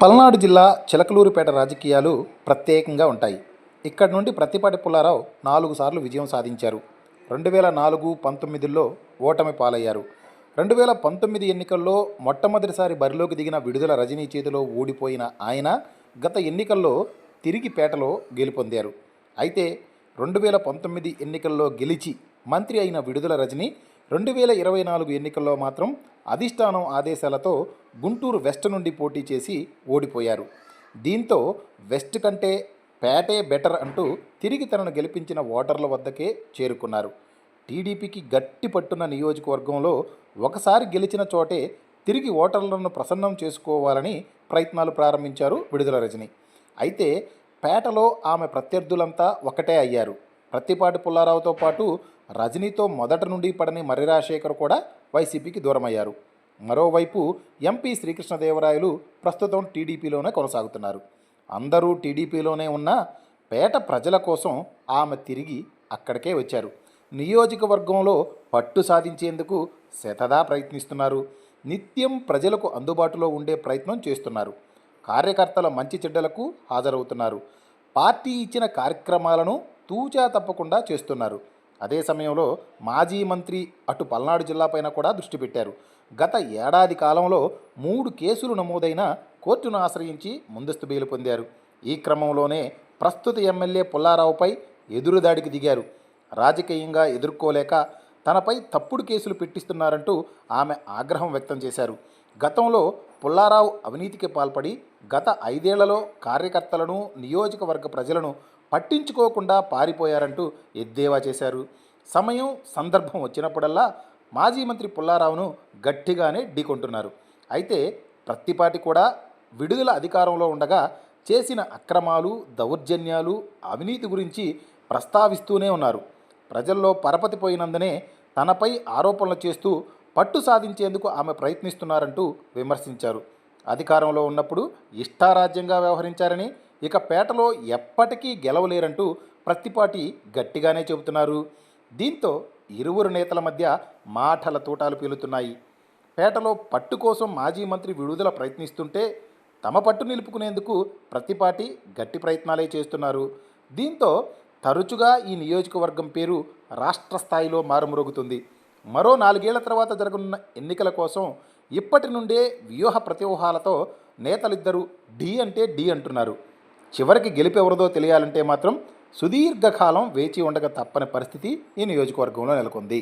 పల్నాడు జిల్లా చిలకలూరిపేట రాజకీయాలు ప్రత్యేకంగా ఉంటాయి. ఇక్కడ నుండి ప్రత్తిపాటి పుల్లారావు 4 సార్లు విజయం సాధించారు. 2004-19లో ఓటమి పాలయ్యారు. 2019 ఎన్నికల్లో మొట్టమొదటిసారి బరిలోకి దిగిన విడుదల రజనీ చేతిలో ఓడిపోయిన ఆయన గత ఎన్నికల్లో తిరిగి పేటలో గెలుపొందారు. అయితే 2019 ఎన్నికల్లో గెలిచి మంత్రి అయిన విడుదల రజని 2024 ఎన్నికల్లో మాత్రం అధిష్టానం ఆదేశాలతో గుంటూరు వెస్ట్ నుండి పోటీ చేసి ఓడిపోయారు. దీంతో వెస్ట్ కంటే పేటే బెటర్ అంటూ తిరిగి తనను గెలిపించిన ఓటర్ల వద్దకే చేరుకున్నారు. టీడీపీకి గట్టి పట్టున్న నియోజకవర్గంలో ఒకసారి గెలిచిన చోటే తిరిగి ఓటర్లను ప్రసన్నం చేసుకోవాలని ప్రయత్నాలు ప్రారంభించారు విడుదల రజని. అయితే పేటలో ఆమె ప్రత్యర్థులంతా ఒకటే అయ్యారు. ప్రత్తిపాటి పుల్లారావుతో పాటు రజనీతో మొదటి నుండి పడని మర్రి రాజశేఖర్ కూడా వైసీపీకి దూరమయ్యారు. మరోవైపు ఎంపీ శ్రీకృష్ణదేవరాయలు ప్రస్తుతం టీడీపీలోనే కొనసాగుతున్నారు. అందరూ టీడీపీలోనే ఉన్న పేట ప్రజల కోసం ఆమె తిరిగి అక్కడికే వచ్చారు. నియోజకవర్గంలో పట్టు సాధించేందుకు శతదా ప్రయత్నిస్తున్నారు. నిత్యం ప్రజలకు అందుబాటులో ఉండే ప్రయత్నం చేస్తున్నారు. కార్యకర్తల మంచి చెడ్డలకు హాజరవుతున్నారు. పార్టీ ఇచ్చిన కార్యక్రమాలను తూచా తప్పకుండా చేస్తున్నారు. అదే సమయంలో మాజీ మంత్రి అటు పల్నాడు జిల్లాపైన కూడా దృష్టి పెట్టారు. గత ఏడాది కాలంలో 3 కేసులు నమోదైన కోర్టును ఆశ్రయించి ముందస్తు బెయిల్ పొందారు. ఈ క్రమంలోనే ప్రస్తుత ఎమ్మెల్యే పుల్లారావుపై ఎదురుదాడికి దిగారు. రాజకీయంగా ఎదుర్కోలేక తనపై తప్పుడు కేసులు పెట్టిస్తున్నారంటూ ఆమె ఆగ్రహం వ్యక్తం చేశారు. గతంలో పుల్లారావు అవినీతికి పాల్పడి గత 5 ఏళ్లలో కార్యకర్తలను నియోజకవర్గ ప్రజలను పట్టించుకోకుండా పారిపోయారంటూ ఎద్దేవా చేశారు. సమయం సందర్భం వచ్చినప్పుడల్లా మాజీ మంత్రి పుల్లారావును గట్టిగానే ఢీకొంటున్నారు. అయితే ప్రత్తిపాటి కూడా విడుదల అధికారంలో ఉండగా చేసిన అక్రమాలు, దౌర్జన్యాలు, అవినీతి గురించి ప్రస్తావిస్తూనే ఉన్నారు. ప్రజల్లో పరపతి పోయినందునే తనపై ఆరోపణలు చేస్తూ పట్టు సాధించేందుకు ఆమె ప్రయత్నిస్తున్నారంటూ విమర్శించారు. అధికారంలో ఉన్నప్పుడు ఇష్టారాజ్యంగా వ్యవహరించారని, ఇక పేటలో ఎప్పటికీ గెలవలేరంటూ ప్రత్తిపాటి గట్టిగానే చెబుతున్నారు. దీంతో ఇరువురు నేతల మధ్య మాటల తూటాలు పీలుతున్నాయి. పేటలో పట్టు కోసం మాజీ మంత్రి విడుదల ప్రయత్నిస్తుంటే తమ పట్టు నిలుపుకునేందుకు ప్రత్తిపాటి గట్టి ప్రయత్నాలే చేస్తున్నారు. దీంతో తరచుగా ఈ నియోజకవర్గం పేరు రాష్ట్ర స్థాయిలో మారుమ్రోగుతుంది. మరో 4 ఏళ్ల తర్వాత జరగనున్న ఎన్నికల కోసం ఇప్పటి నుండే వ్యూహ ప్రతివ్యూహాలతో నేతలిద్దరూ ఢీ అంటే ఢీ అంటున్నారు. చివరికి గెలిపెవరదో తెలియాలంటే మాత్రం సుదీర్ఘకాలం వేచి ఉండక తప్పని పరిస్థితి ఈ నియోజకవర్గంలో నెలకొంది.